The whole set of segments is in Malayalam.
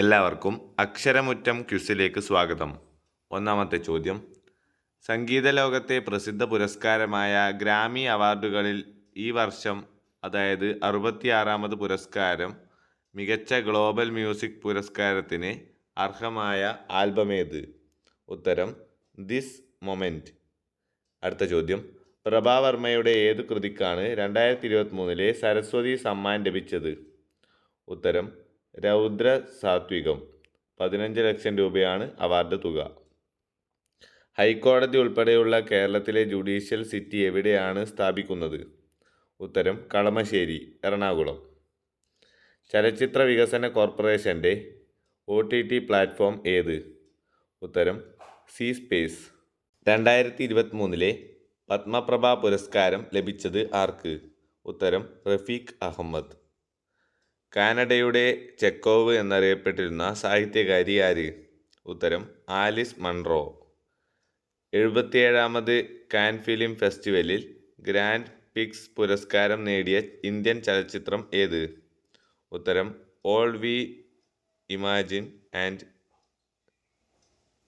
എല്ലാവർക്കും അക്ഷരമുറ്റം ക്വിസിലേക്ക് സ്വാഗതം. ഒന്നാമത്തെ ചോദ്യം. സംഗീത ലോകത്തെ പ്രസിദ്ധ പുരസ്കാരമായ ഗ്രാമി അവാർഡുകളിൽ ഈ വർഷം, അതായത് 66ാമത് പുരസ്കാരം, മികച്ച ഗ്ലോബൽ മ്യൂസിക് പുരസ്കാരത്തിന് അർഹമായ ആൽബമേത്? ഉത്തരം ദിസ് മൊമെൻറ്റ്. അടുത്ത ചോദ്യം. പ്രഭാവർമ്മയുടെ ഏതു കൃതിക്കാണ് 2023 സരസ്വതി സമ്മാൻ ലഭിച്ചത്? ഉത്തരം രൗദ്ര സാത്വികം. 15 ലക്ഷം രൂപയാണ് അവാർഡ് തുക. ഹൈക്കോടതി ഉൾപ്പെടെയുള്ള കേരളത്തിലെ ജുഡീഷ്യൽ സിറ്റി എവിടെയാണ് സ്ഥാപിക്കുന്നത്? ഉത്തരം കളമശ്ശേരി, എറണാകുളം. ചലച്ചിത്ര വികസന കോർപ്പറേഷൻ്റെ OTT പ്ലാറ്റ്ഫോം ഏത്? ഉത്തരം സി സ്പേസ്. 2023 പത്മപ്രഭ പുരസ്കാരം ലഭിച്ചത് ആർക്ക്? ഉത്തരം റഫീഖ് അഹമ്മദ്. കാനഡയുടെ ചെക്കോവ് എന്നറിയപ്പെട്ടിരുന്ന സാഹിത്യകാരി ആര്? ഉത്തരം ആലിസ് മൺറോ. 77ാമത് കാൻ ഫിലിം ഫെസ്റ്റിവലിൽ ഗ്രാൻഡ് പിക്സ് പുരസ്കാരം നേടിയ ഇന്ത്യൻ ചലച്ചിത്രം ഏത്? ഉത്തരം all we imagine and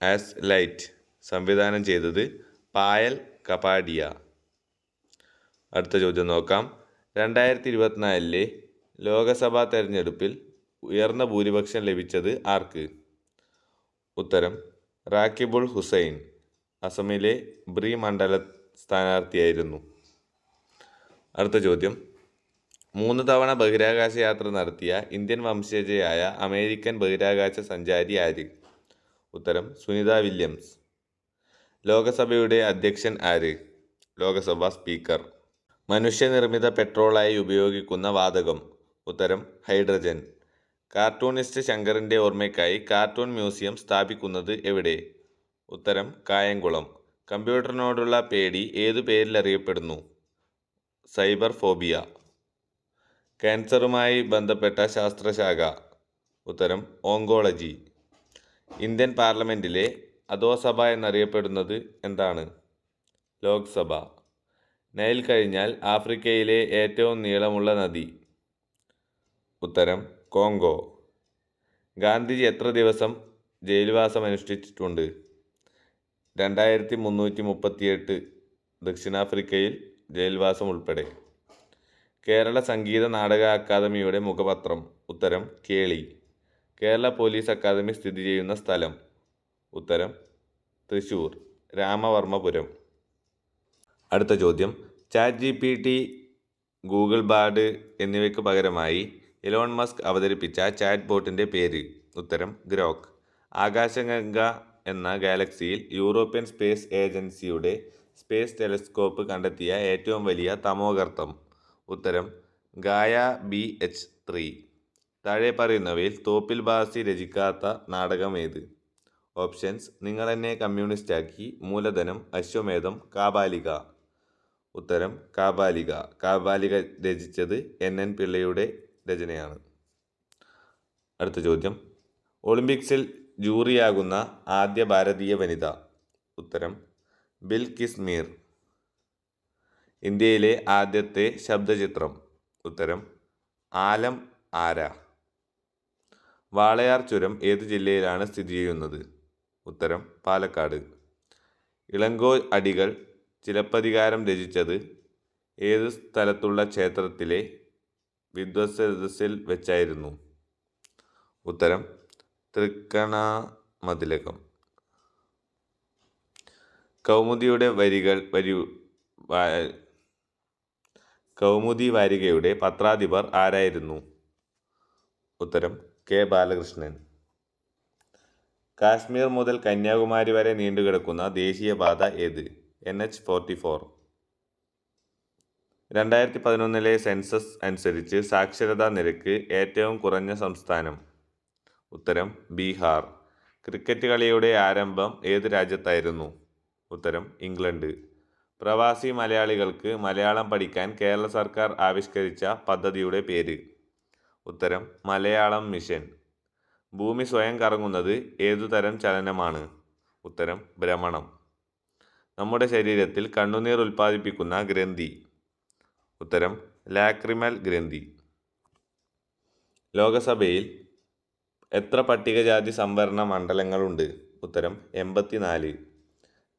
as light. സംവിധാനം ചെയ്തത് പായൽ കപാഡിയ. അടുത്ത ചോദ്യം നോക്കാം. 2024 ലോകസഭാ തെരഞ്ഞെടുപ്പിൽ ഉയർന്ന ഭൂരിപക്ഷം ലഭിച്ചത് ആർക്ക്? ഉത്തരം റാക്കിബുൾ ഹുസൈൻ. അസമിലെ ബ്രി മണ്ഡല സ്ഥാനാർത്ഥിയായിരുന്നു. അടുത്ത ചോദ്യം. 3 തവണ ബഹിരാകാശ യാത്ര നടത്തിയ ഇന്ത്യൻ വംശജയായ അമേരിക്കൻ ബഹിരാകാശ സഞ്ചാരി ആര്? ഉത്തരം സുനിത വില്യംസ്. ലോകസഭയുടെ അധ്യക്ഷൻ ആര്? ലോകസഭാ സ്പീക്കർ. മനുഷ്യനിർമ്മിത പെട്രോളായി ഉപയോഗിക്കുന്ന വാതകം? ഉത്തരം ഹൈഡ്രജൻ. കാർട്ടൂണിസ്റ്റ് ശങ്കറിൻ്റെ ഓർമ്മയ്ക്കായി കാർട്ടൂൺ മ്യൂസിയം സ്ഥാപിക്കുന്നത് എവിടെ? ഉത്തരം കായംകുളം. കമ്പ്യൂട്ടറിനോടുള്ള പേടി ഏതു പേരിൽ അറിയപ്പെടുന്നു? Cyber phobia. ക്യാൻസറുമായി ബന്ധപ്പെട്ട ശാസ്ത്രശാഖ? ഉത്തരം ഓങ്കോളജി. ഇന്ത്യൻ പാർലമെൻറ്റിലെ അധോസഭ എന്നറിയപ്പെടുന്നത് എന്താണ്? ലോക്സഭ. നൈൽ കഴിഞ്ഞാൽ ആഫ്രിക്കയിലെ ഏറ്റവും നീളമുള്ള നദി? ഉത്തരം കോങ്കോ. ഗാന്ധിജി എത്ര ദിവസം ജയിൽവാസം അനുഷ്ഠിച്ചിട്ടുണ്ട്? 2338 ദക്ഷിണാഫ്രിക്കയിൽ ജയിൽവാസം ഉൾപ്പെടെ. കേരള സംഗീത നാടക അക്കാദമിയുടെ മുഖപത്രം? ഉത്തരം കേളി. കേരള പോലീസ് അക്കാദമി സ്ഥിതി ചെയ്യുന്ന സ്ഥലം? ഉത്തരം തൃശ്ശൂർ, രാമവർമ്മപുരം. അടുത്ത ചോദ്യം. ചാറ്റ് GPT, ഗൂഗിൾ ബാർഡ് എന്നിവയ്ക്ക് പകരമായി ഇലോൺ മസ്ക് അവതരിപ്പിച്ച ചാറ്റ് ബോട്ടിൻ്റെ പേര്? ഉത്തരം ഗ്രോക്ക്. ആകാശഗംഗ എന്ന ഗാലക്സിയിൽ യൂറോപ്യൻ സ്പേസ് ഏജൻസിയുടെ സ്പേസ് ടെലസ്കോപ്പ് കണ്ടെത്തിയ ഏറ്റവും വലിയ തമോഗർത്തം? ഉത്തരം ഗായ BH3. താഴെ പറയുന്നവയിൽ തോപ്പിൽ ഭാസി രചിക്കാത്ത നാടകം ഏത്? ഓപ്ഷൻസ്: നിങ്ങളെന്നെ കമ്മ്യൂണിസ്റ്റാക്കി, മൂലധനം, അശ്വമേധം, കാബാലിക. ഉത്തരം കാബാലിക. കാബാലിക രചിച്ചത് NN പിള്ളയുടെ രചനയാണ്. അടുത്ത ചോദ്യം. ഒളിമ്പിക്സിൽ ജൂറിയാകുന്ന ആദ്യ ഭാരതീയ വനിത? ഉത്തരം ബിൽക്കിസ് മീർ. ഇന്ത്യയിലെ ആദ്യത്തെ ശബ്ദചിത്രം? ഉത്തരം ആലം ആര. വാളയാർ ചുരം ഏത് ജില്ലയിലാണ് സ്ഥിതി ചെയ്യുന്നത്? ഉത്തരം പാലക്കാട്. ഇളങ്കോ അടികൾ ചിലപ്പതികാരം രചിച്ചത് ഏത് സ്ഥലത്തുള്ള ക്ഷേത്രത്തിലെ വിദ്വത്സദസ്സിൽ വെച്ചായിരുന്നു? ഉത്തരം തൃക്കണാമതിലകം. കൗമുദി വാരികയുടെ പത്രാധിപർ ആരായിരുന്നു? ഉത്തരം K. ബാലകൃഷ്ണൻ. കാശ്മീർ മുതൽ കന്യാകുമാരി വരെ നീണ്ടുകിടക്കുന്ന ദേശീയപാത ഏത്? NH-44. 2011 സെൻസസ് അനുസരിച്ച് സാക്ഷരതാ നിരക്ക് ഏറ്റവും കുറഞ്ഞ സംസ്ഥാനം? ഉത്തരം ബീഹാർ. ക്രിക്കറ്റ് കളിയുടെ ആരംഭം ഏത് രാജ്യത്തായിരുന്നു? ഉത്തരം ഇംഗ്ലണ്ട്. പ്രവാസി മലയാളികൾക്ക് മലയാളം പഠിക്കാൻ കേരള സർക്കാർ ആവിഷ്കരിച്ച പദ്ധതിയുടെ പേര്? ഉത്തരം മലയാളം മിഷൻ. ഭൂമി സ്വയം കറങ്ങുന്നത് ഏതുതരം ചലനമാണ്? ഉത്തരം ഭ്രമണം. നമ്മുടെ ശരീരത്തിൽ കണ്ണുനീർ ഉൽപ്പാദിപ്പിക്കുന്ന ഗ്രന്ഥി? ഉത്തരം ലാക്രിമൽ ഗ്രന്ഥി. ലോകസഭയിൽ എത്ര പട്ടികജാതി സംവരണ മണ്ഡലങ്ങളുണ്ട്? ഉത്തരം 84.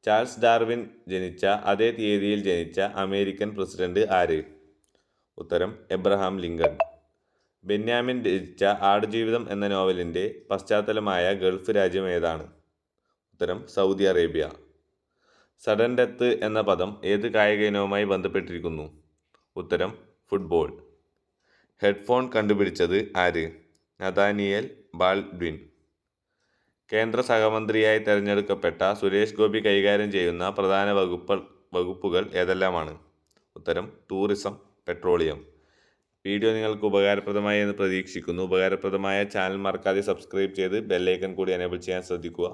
ചാൾസ് ഡാർവിൻ ജനിച്ച അതേ തീയതിയിൽ ജനിച്ച അമേരിക്കൻ പ്രസിഡന്റ് ആര്? ഉത്തരം എബ്രഹാം ലിങ്കൺ. ബെന്യാമിൻ രചിച്ച ആടുജീവിതം എന്ന നോവലിൻ്റെ പശ്ചാത്തലമായ ഗൾഫ് രാജ്യം ഏതാണ്? ഉത്തരം സൗദി അറേബ്യ. സഡൻ ഡെത്ത് എന്ന പദം ഏത് കായിക ഇനവുമായി ബന്ധപ്പെട്ടിരിക്കുന്നു? ഉത്തരം ഫുട്ബോൾ. ഹെഡ്ഫോൺ കണ്ടുപിടിച്ചത് ആര്? Nathaniel Baldwin. കേന്ദ്ര സഹമന്ത്രിയായി തെരഞ്ഞെടുക്കപ്പെട്ട സുരേഷ് ഗോപി കൈകാര്യം ചെയ്യുന്ന പ്രധാന വകുപ്പുകൾ ഏതെല്ലാമാണ്? ഉത്തരം ടൂറിസം, പെട്രോളിയം. വീഡിയോ നിങ്ങൾക്ക് ഉപകാരപ്രദമായി എന്ന് പ്രതീക്ഷിക്കുന്നു. ഉപകാരപ്രദമായ ചാനൽ മറക്കാതെ സബ്സ്ക്രൈബ് ചെയ്ത് ബെല്ലൈക്കൺ കൂടി എനേബിൾ ചെയ്യാൻ ശ്രദ്ധിക്കുക.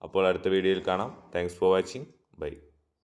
അപ്പോൾ അടുത്ത വീഡിയോയിൽ കാണാം. Thanks for watching. ബൈ.